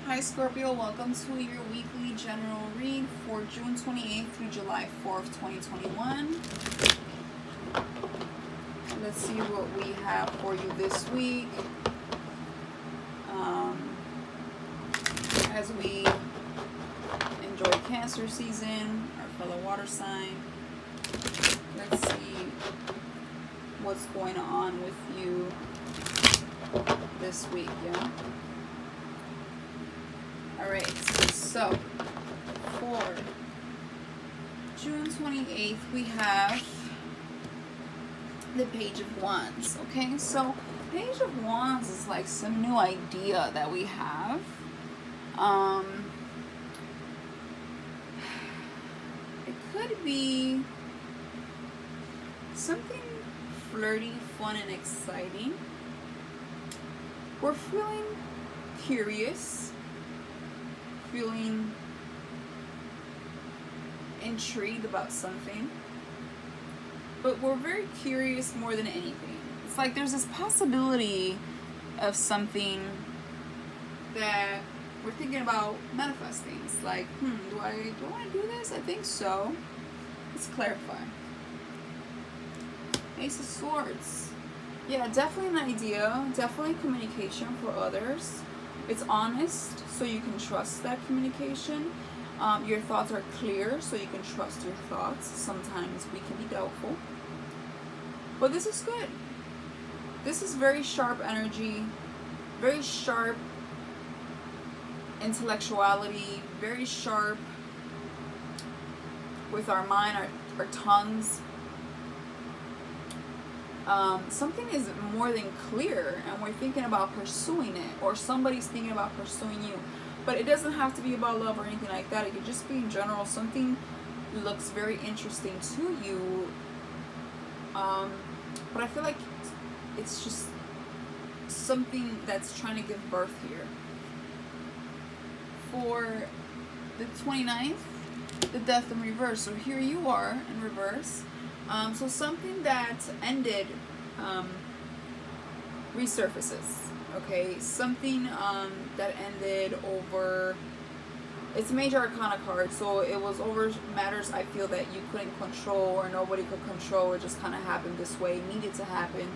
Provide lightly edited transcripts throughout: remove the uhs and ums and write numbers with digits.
Hi Scorpio, welcome to your weekly general read for June 28th through July 4th, 2021. Let's see what we have for you this week. As we enjoy Cancer season, our fellow water sign. Let's see what's going on with you this week, yeah? Alright, so for June 28th, we have the Page of Wands. Okay, so Page of Wands is like some new idea that we have. It could be something flirty, fun, and exciting. We're feeling curious, feeling intrigued about something, but we're very curious more than anything. It's like there's this possibility of something that we're thinking about manifesting. It's like, do I want to do this? I think so. Let's clarify. Ace of Swords. Yeah, definitely an idea. Definitely communication for others. It's honest, so you can trust that communication. Your thoughts are clear, so you can trust your thoughts. Sometimes we can be doubtful. But this is good. This is very sharp energy, very sharp intellectuality, very sharp with our mind, our tongues. Something is more than clear, and we're thinking about pursuing it, or somebody's thinking about pursuing you. But it doesn't have to be about love or anything like that. It could just be in general. Something looks very interesting to you. But I feel like it's just something that's trying to give birth here. For the 29th, the Death in reverse. So here you are in reverse. So something that ended resurfaces. Okay, something that ended over. It's a major arcana card, so it was over matters I feel that you couldn't control or nobody could control. It just kind of happened this way, needed to happen.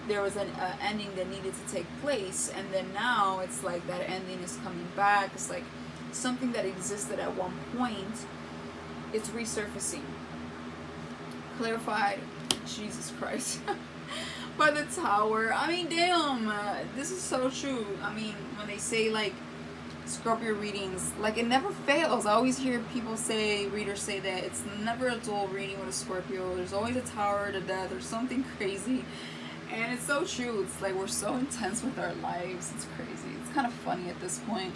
There was an ending that needed to take place, and then now it's like that ending is coming back. It's like something that existed at one point, it's resurfacing. Clarified, Jesus Christ. By the Tower. I mean, damn, this is so true. I mean, when they say like Scorpio readings, like it never fails. I always hear people say, readers say that it's never a dull reading with a Scorpio. There's always a Tower to death or something crazy. And it's so true. It's like we're so intense with our lives. It's crazy. It's kind of funny at this point.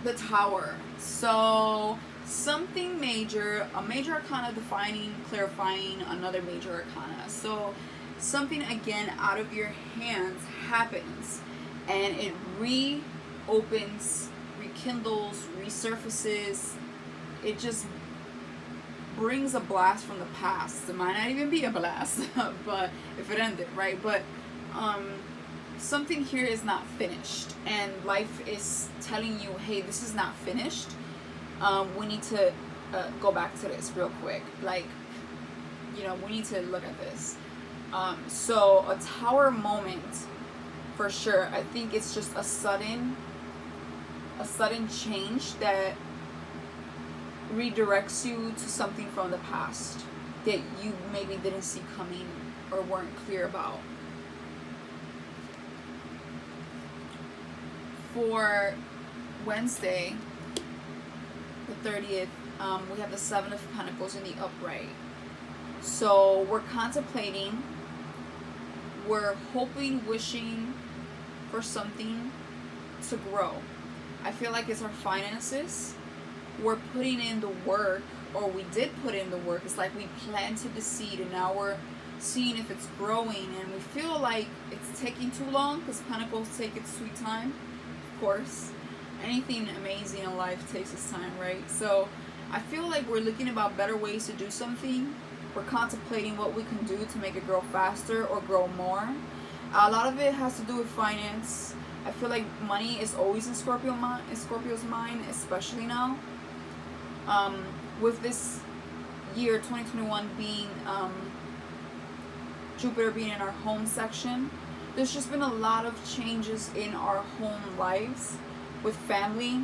The Tower. So something major, a major arcana defining, clarifying another major arcana. So something again out of your hands happens, and it reopens, rekindles, resurfaces. It just brings a blast from the past. It might not even be a blast, but if it ended, right? But something here is not finished, and life is telling you, hey, this is not finished. We need to go back to this real quick. Like, we need to look at this. So a Tower moment, for sure. I think it's just a sudden change that redirects you to something from the past that you maybe didn't see coming or weren't clear about. For Wednesday, the 30th, we have the Seven of Pentacles in the upright. So we're contemplating, we're hoping, wishing for something to grow. I feel like it's our finances. We're putting in the work, or we did put in the work. It's like we planted the seed, and now we're seeing if it's growing, and we feel like it's taking too long, because Pentacles take its sweet time, of course. Anything amazing in life takes its time, right? So I feel like we're looking about better ways to do something. We're contemplating what we can do to make it grow faster or grow more. A lot of it has to do with finance. I feel like money is always in Scorpio's mind, especially now. With this year 2021 being Jupiter being in our home section, there's just been a lot of changes in our home lives, with family,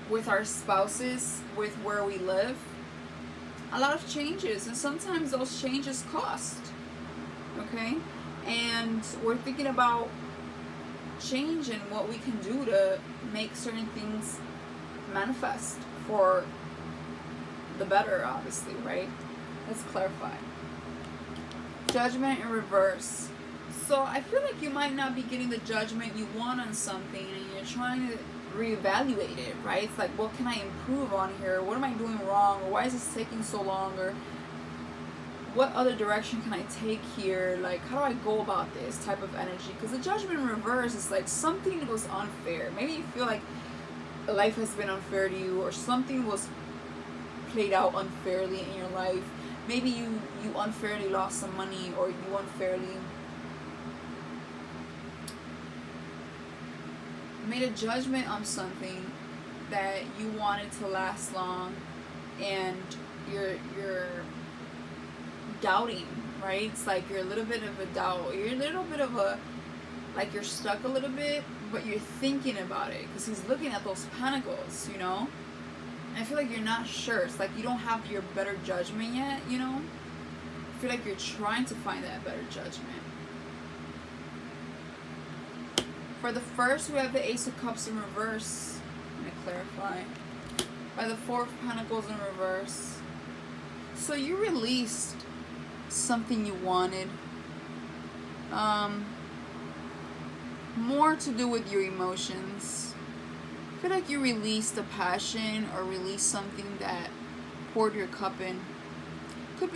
with our spouses, with where we live. A lot of changes, and sometimes those changes cost. Okay? And we're thinking about change and what we can do to make certain things manifest for the better, obviously, right? Let's clarify. Judgment in reverse. So I feel like you might not be getting the judgment you want on something, and you're trying to reevaluate it, right? It's like, what can I improve on here? What am I doing wrong? Or why is this taking so long? Or what other direction can I take here? Like, how do I go about this type of energy? Because the judgment in reverse is like something was unfair. Maybe you feel like life has been unfair to you, or something was played out unfairly in your life. Maybe you unfairly lost some money, or you unfairly made a judgment on something that you wanted to last long, and you're doubting, right? It's like you're a little bit of a doubt. You're a little bit of a, like you're stuck a little bit, but you're thinking about it, because he's looking at those pentacles, you know? And I feel like you're not sure. It's like you don't have your better judgment yet, you know? I feel like you're trying to find that better judgment. For the first, we have the Ace of Cups in reverse. Let me clarify. By the Four of Pentacles in reverse. So you released something you wanted. More to do with your emotions. I feel like you released a passion, or released something that poured your cup in. Could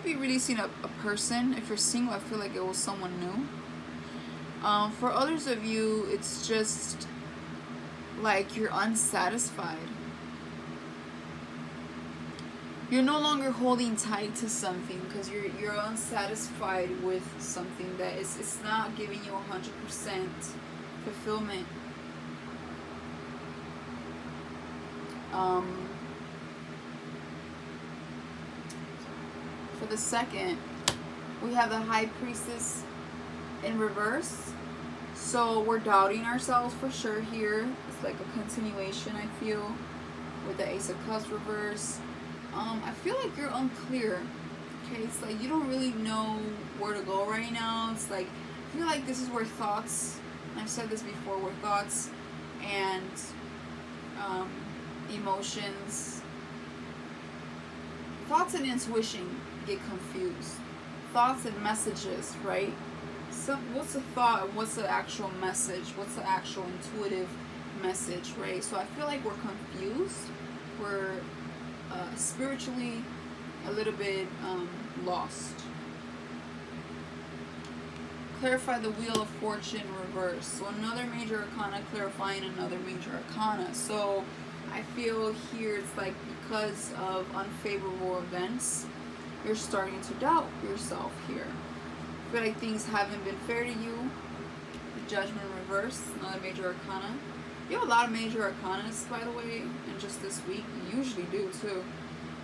be releasing a person. If you're single, I feel like it was someone new. For others of you, it's just like you're unsatisfied. You're no longer holding tight to something because you're unsatisfied with something that it's not giving you 100% fulfillment. For the second, we have the High Priestess in reverse. So we're doubting ourselves for sure here. It's like a continuation, I feel, with the Ace of Cups reverse. I feel like you're unclear. Okay, it's like you don't really know where to go right now. It's like, I feel like this is where thoughts, I've said this before, where thoughts and emotions, thoughts and intuition get confused. Thoughts and messages, right? So what's the thought and what's the actual message? What's the actual intuitive message, right? So I feel like we're confused. We're spiritually a little bit lost. Clarify the Wheel of Fortune reverse. So another major arcana clarifying another major arcana. So I feel here it's like because of unfavorable events, you're starting to doubt yourself here. I feel like things haven't been fair to you. The Judgment reverse, another major arcana. You have a lot of major arcanas, by the way, and just this week. You usually do too.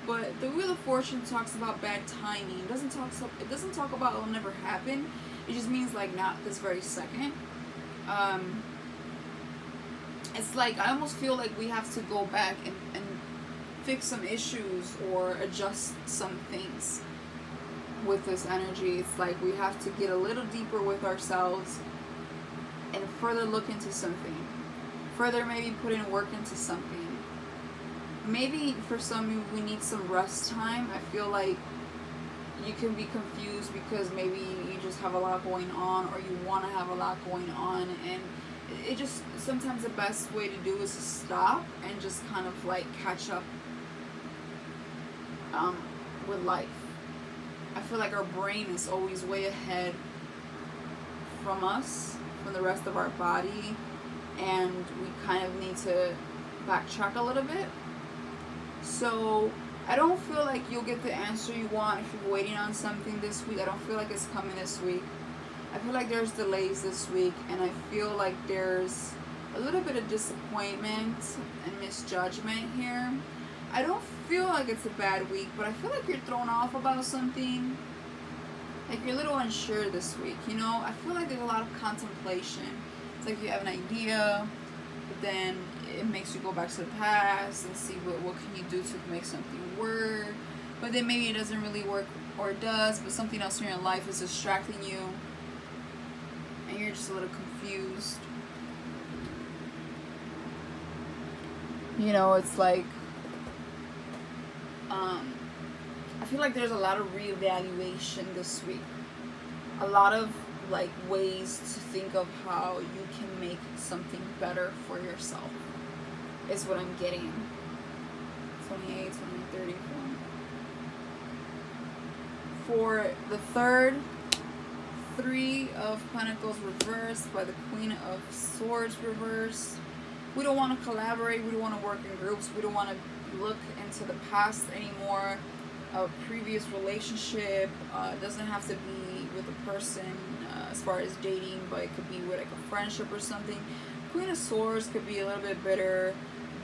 But the Wheel of Fortune talks about bad timing. It doesn't talk about it'll never happen. It just means like not this very second. It's like I almost feel like we have to go back and fix some issues or adjust some things with this energy. It's like we have to get a little deeper with ourselves and further look into something. Further maybe put in work into something. Maybe for some we need some rest time. I feel like you can be confused because maybe you just have a lot going on, or you want to have a lot going on, and it just sometimes the best way to do is to stop and just kind of like catch up with life. I feel like our brain is always way ahead from us, from the rest of our body, and we kind of need to backtrack a little bit. So I don't feel like you'll get the answer you want if you're waiting on something this week. I don't feel like it's coming this week. I feel like there's delays this week, and I feel like there's a little bit of disappointment and misjudgment here. I don't feel like it's a bad week, but I feel like you're thrown off about something. Like you're a little unsure this week, you know? I feel like there's a lot of contemplation. It's like you have an idea, but then it makes you go back to the past and see what can you do to make something work. But then maybe it doesn't really work, or it does, but something else in your life is distracting you. And you're just a little confused. You know, it's like, I feel like there's a lot of reevaluation this week. A lot of like ways to think of how you can make something better for yourself is what I'm getting. 28, 29, 34. For the third, Three of Pentacles reversed by the Queen of Swords reversed. We don't want to collaborate. We don't want to work in groups. We don't want to look into the past anymore. A previous relationship doesn't have to be with a person as far as dating, but it could be with like a friendship or something. Queen of Swords could be a little bit bitter,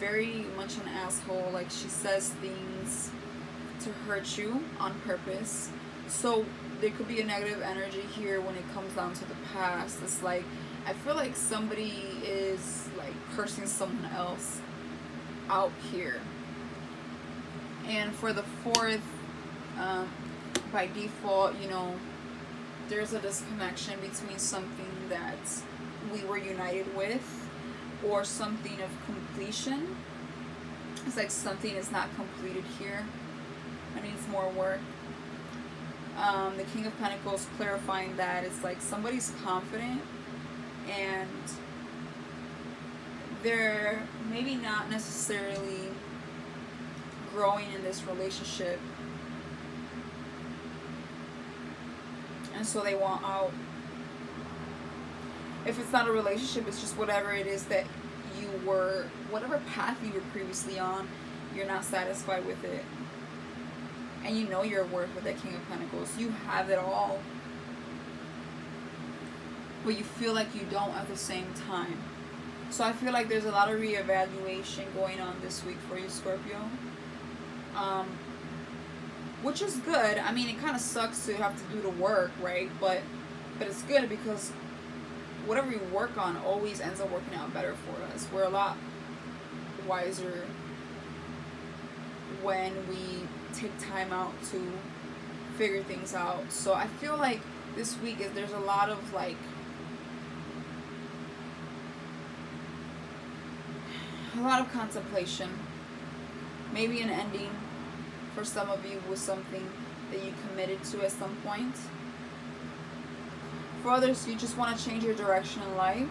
very much an asshole. Like she says things to hurt you on purpose. So there could be a negative energy here when it comes down to the past. It's like, I feel like somebody is like cursing someone else out here. And for the fourth, by default, you know, there's a disconnection between something that we were united with or something of completion. It's like something is not completed here. It needs more work. The King of Pentacles clarifying that it's like somebody's confident and they're maybe not necessarily growing in this relationship, and so they want out. If it's not a relationship, it's just whatever it is that you were, whatever path you were previously on, you're not satisfied with it. And you know your worth with that King of Pentacles. You have it all. But you feel like you don't at the same time. So I feel like there's a lot of reevaluation going on this week for you, Scorpio. Which is good. I mean, it kind of sucks to have to do the work, right? But it's good because whatever we work on always ends up working out better for us. We're a lot wiser when we take time out to figure things out. So I feel like this week there's a lot of like contemplation, maybe an ending for some of you with something that you committed to at some point. For others, you just want to change your direction in life,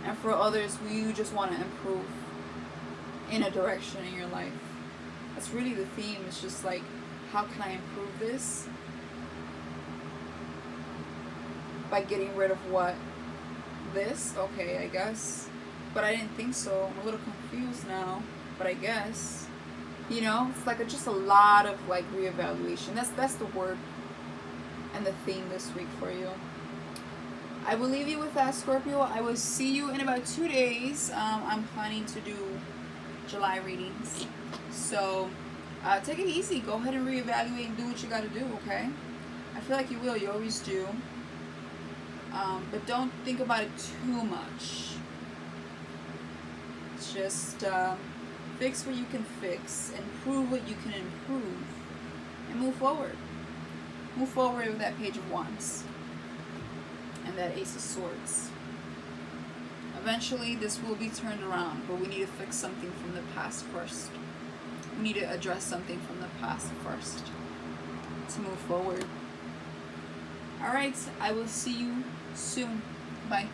and for others, you just want to improve in a direction in your life. That's really the theme. It's just like, how can I improve this? By getting rid of what? This? Okay, I guess. But I didn't think so. I'm a little confused now. But I guess. You know? It's like just a lot of like reevaluation. That's the word and the theme this week for you. I will leave you with that, Scorpio. I will see you in about 2 days. I'm planning to do July readings. So take it easy. Go ahead and reevaluate and do what you got to do, okay? I feel like you will. You always do. But don't think about it too much. Just fix what you can fix. Improve what you can improve. And move forward. Move forward with that Page of Wands. And that Ace of Swords. Eventually, this will be turned around, but we need to fix something from the past first. We need to address something from the past first to move forward. Alright, I will see you soon. Bye.